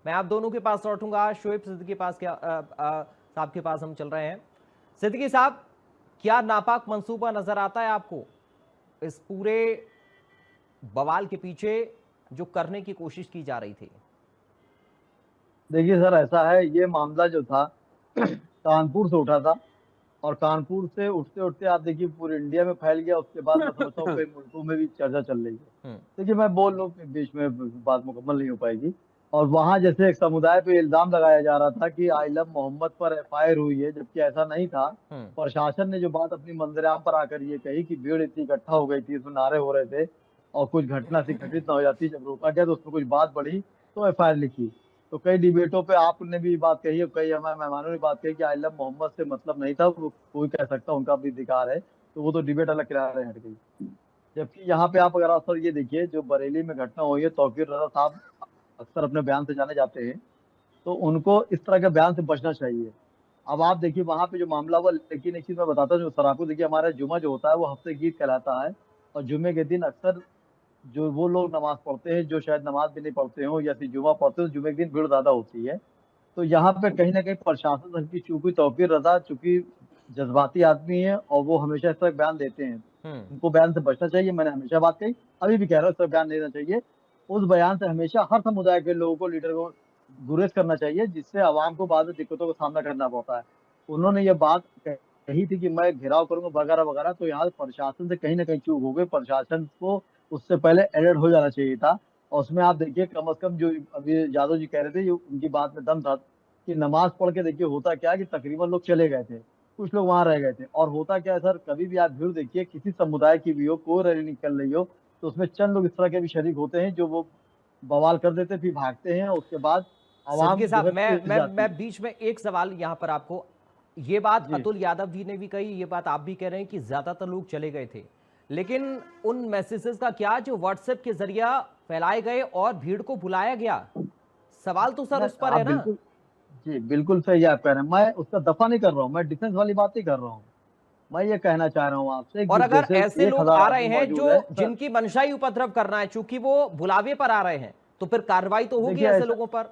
मैं आप दोनों के पास लौटूंगा। शोएब सिद्दीकी पास साहब के पास हम चल रहे हैं। सिद्दीकी साहब, क्या नापाक मंसूबा नजर आता है आपको इस पूरे बवाल के पीछे जो करने की कोशिश की जा रही थी? देखिए सर, ऐसा है, ये मामला जो था कानपुर से उठा था। और कानपुर से उठते उठते आप देखिए पूरे इंडिया में फैल गया। उसके बाद मैं समझता हूँ कई मुल्कों में भी चर्चा चल रही है। हम्म। देखिए मैं बोल लूँ कि बीच में बात मुकम्मल नहीं हो पाएगी। और वहां जैसे एक समुदाय पे इल्जाम लगाया जा रहा था कि आई लव मोहम्मद पर एफआईआर हुई है, जबकि ऐसा नहीं था। हम्म। प्रशासन ने जो बात अपनी मंजरेआम पर आकर ये कही कि भीड़ इतनी इकट्ठा हो गई थी, इसमें नारे हो रहे थे और कुछ घटना से घटित न हो जाती, जब रोका गया तो उसमें कुछ बात बढ़ी तो एफआईआर लिखी। तो कई डिबेटों पे आपने भी बात कही और कई हमारे मेहमानों ने बात कही कि आई लव मोहम्मद से मतलब नहीं था, वो कोई कह सकता, उनका भी अधिकार है। तो वो तो डिबेट अलग किनारे हट गई। जबकि यहाँ पे आप अगर अक्सर ये देखिए, जो बरेली में घटना हुई है, तौकीर रजा साहब अक्सर अपने बयान से जाने जाते हैं, तो उनको इस तरह के बयान से बचना चाहिए। अब आप देखिए वहां पे जो मामला हुआ, लेकिन एक चीज मैं बताता हूँ जो सराहनीय, देखिए हमारा जुमा जो होता है वो हफ्ते की ईद कहलाता है। और जुमे के दिन अक्सर जो वो लोग नमाज पढ़ते हैं जो शायद नमाज भी नहीं पढ़ते हो या फिर जुमा पढ़ते हो, जुमे के दिन भीड़ ज्यादा होती है। तो यहाँ पे कहीं ना कहीं प्रशासन की चूंकि तौकीर रजा चूंकि जज्बाती आदमी है और वो हमेशा इस तरह बयान देते हैं, हम्म। उनको बयान से बचना चाहिए। मैंने हमेशा बात कही, अभी भी कह रहा हूँ, इस तरह बयान नहीं देना चाहिए। उस बयान से हमेशा हर समुदाय के लोगों को, लीडर को गुरेज करना चाहिए, जिससे आवाम को बाद में दिक्कतों का सामना करना पड़ता है। उन्होंने ये बात कही थी कि मैं घेराव करूंगा वगैरह वगैरह, तो यहाँ प्रशासन से कहीं ना कहीं चूक हो गई। प्रशासन को उससे पहले अलर्ट हो जाना चाहिए था। और उसमें आप देखिए कम से कम जो अभी यादव जी कह रहे थे, जो उनकी बात में दम था कि नमाज पढ़ के देखिए होता क्या है कि तकरीबन लोग चले गए थे, कुछ लोग वहां रह गए थे। और होता क्या है सर, कभी भी आप भीड़ देखिए किसी समुदाय की भी हो, कोई रैली निकल रही हो, तो उसमें चंद लोग इस तरह के भी शरीक होते हैं जो वो बवाल कर देते फिर भागते हैं, और उसके बाद आवाम सिद्दीकी जो साहब, है मैं पिस मैं जाती मैं है। बीच में एक सवाल यहां पर आपको, ये बात जी। अतुल यादव जी ने भी कही, ये बात आप भी कह रहे हैं कि ज्यादातर लोग चले गए थे, लेकिन उन मैसेजेस का क्या जो व्हाट्सएप के जरिए फैलाए गए और भीड़ को बुलाया गया? सवाल तो सर मैं उस पर आप है ना। बिल्कुल, जी बिल्कुल सही आप कह रहे हैं। मैं उसका दफा नहीं कर रहा हूँ, मैं डिफेंस वाली बात ही कर रहा हूँ। मैं ये कहना चाह रहा हूँ आपसे और कि अगर जैसे ऐसे एक लोग हजार आ रहे आदमी हैं जो मौजूद है सर। जिनकी मंशा ही उपद्रव करना है, चूंकि वो बुलावे पर आ रहे हैं, तो फिर कार्रवाई तो होगी देखिए ऐसे ऐसा, लोगों पर।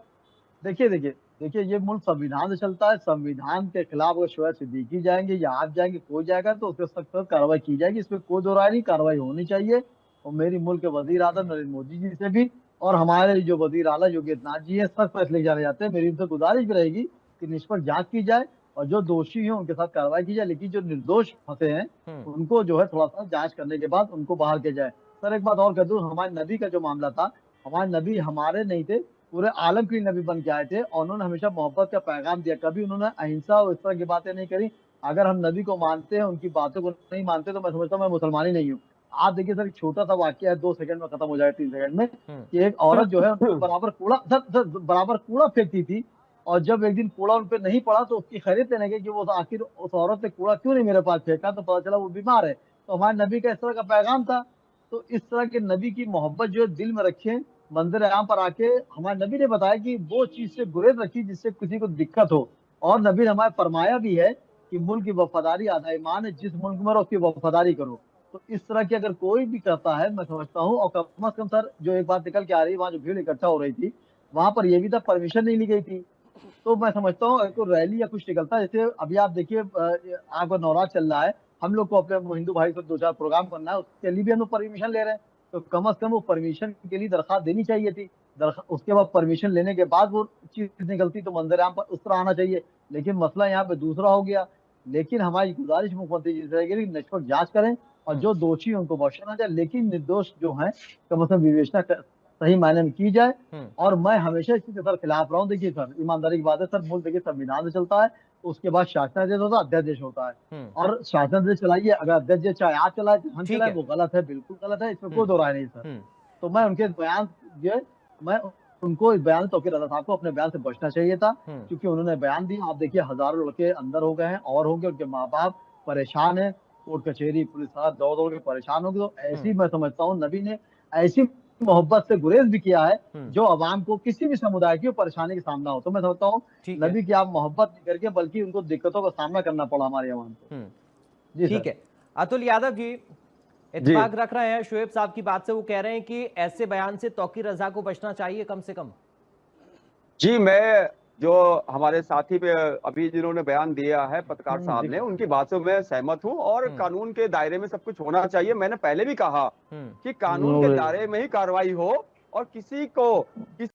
देखिए देखिए देखिए, ये मुल्क संविधान से चलता है। संविधान के खिलाफ अगर शोएब सिद्दीकी जाएंगे या आप जाएंगे, कोई जाएगा, तो उसके सख्त सख्त कार्रवाई की जाएगी, इसमें कोई दो राय नहीं, कार्रवाई होनी चाहिए। और मेरी मुल्क के वजीर आजम नरेंद्र मोदी जी से भी और हमारे जो वजीर आला योगी आदित्यनाथ जी है, सख्त फैसले जाने जाते हैं। मेरी उनसे गुजारिश भी रहेगी कि निष्पक्ष जांच की जाए और जो दोषी हैं उनके साथ कार्रवाई की जाए, लेकिन जो निर्दोष फंसे हैं हम्म। उनको जो है थोड़ा सा जांच करने के बाद उनको बाहर किया जाए। सर एक बात और कह दूं, हमारे नबी का जो मामला था, हमारे नबी हमारे नहीं थे, पूरे आलम के लिए नबी बन के आए थे और उन्होंने हमेशा मोहब्बत का पैगाम दिया। कभी उन्होंने अहिंसा और इस तरह की बातें नहीं करी। अगर हम नबी को मानते हैं, उनकी बातों को नहीं मानते, तो मैं समझता हूँ मैं मुसलमान ही नहीं हूँ। आप देखिए सर, एक छोटा सा वाक्य है, 2 सेकंड में खत्म हो जाएगा, 3 सेकंड में, हम्म। कि एक औरत जो है उनके बराबर कूड़ा, सर बराबर कूड़ा फेंकती थी। और जब एक दिन कूड़ा उन पे नहीं पड़ा तो उसकी खैरियत लेने गए कि वो आखिर उस औरत ने कूड़ा क्यों नहीं मेरे पास फेंका, तो पता चला वो बीमार है। तो हमारे नबी का इस तरह का पैगाम था। तो इस तरह के नबी की मोहब्बत जो है दिल में रखें। मंदिर आराम पर आके हमारे नबी ने बताया कि वो चीज से गुरेज रखी जिससे किसी को दिक्कत हो। और नबी ने हमारे फरमाया भी है कि मुल्क की वफादारी आधा ईमान है, जिस मुल्क में रहो उसकी वफादारी करो। तो इस तरह की अगर कोई भी करता है, मैं समझता हूँ, और कम से कम सर जो एक बात निकल के आ रही है, वहां जो भीड़ इकट्ठा हो रही थी, वहां पर यह भी था परमिशन नहीं ली गई थी। तो मैं समझता हूँ अगर कोई रैली या कुछ निकलता है, जैसे अभी आप देखिए आपका नवरात्र चल रहा है, हम लोग को अपने हिंदू भाई से 2 4 प्रोग्राम करना है, उसके लिए भी हम लोग परमिशन ले रहे हैं। तो कम से कम वो परमिशन के लिए दरखास्त देनी चाहिए थी। उसके बाद परमिशन लेने के बाद वो चीज निकलती तो मंदिर आम पर उस तरह आना चाहिए। लेकिन मसला यहाँ पे दूसरा हो गया। लेकिन हमारी गुजारिश मुख्यमंत्री जी से रहेगी कि निष्पक्ष जांच करें और हम्म। जो दोषी हैं उनको बख्शा ना जाए, लेकिन निर्दोष जो हैं कम से कम विवेचना सही मायने में की जाए। हम्म। और मैं हमेशा इसके सर खिलाफ रहा हूँ। देखिए सर, ईमानदारी की बात है सर, मुल्क देखिए संविधान से चलता है, उसके बाद शासनादेश होता है, अध्यादेश होता है। हम्म। और शासनादेश चलाइए, अगर अध्यादेश चाहे आप चलाए चाहे हम ठीक चलाए, है। वो गलत है, बिल्कुल गलत है, इसमें हम्म। कोई दो राय नहीं सर। हम्म। तो मैं उनके बयान जो है, मैं उनको इस बयान तौकीर रजा साहब को अपने बयान से बचना चाहिए था। हम्म। क्योंकि उन्होंने बयान दिया, आप देखिए हजारों लड़के अंदर हो गए हैं और होंगे, उनके माँ बाप परेशान है, कोर्ट कचहरी पुलिस साथ दौड़ दौड़ के परेशान हो गए। तो हम्म। ऐसी मैं समझता हूँ नबी ने ऐसी मोहब्बत से गुरेज भी किया है हम्म। जो अवाम को किसी भी समुदाय की परेशानी का सामना हो। तो मैं समझता हूँ ठीक है। नबी की आप मोहब्बत नहीं करके बल्कि उनको दिक्कतों का सामना करना पड़ा हमारे अवाम को। हम्म। जी ठीक सर। है। अतुल यादव जी जी। इत्तेफाक रख रहे हैं शोएब साहब की बात से, वो कह रहे हैं कि ऐसे बयान से तौकीर रजा को बचना चाहिए कम से कम। जी, मैं जो हमारे साथी पे अभी जिन्होंने बयान दिया है पत्रकार साहब ने, उनकी बात से मैं सहमत हूं और कानून के दायरे में सब कुछ होना चाहिए। मैंने पहले भी कहा कि कानून के दायरे में ही कार्रवाई हो और किसी को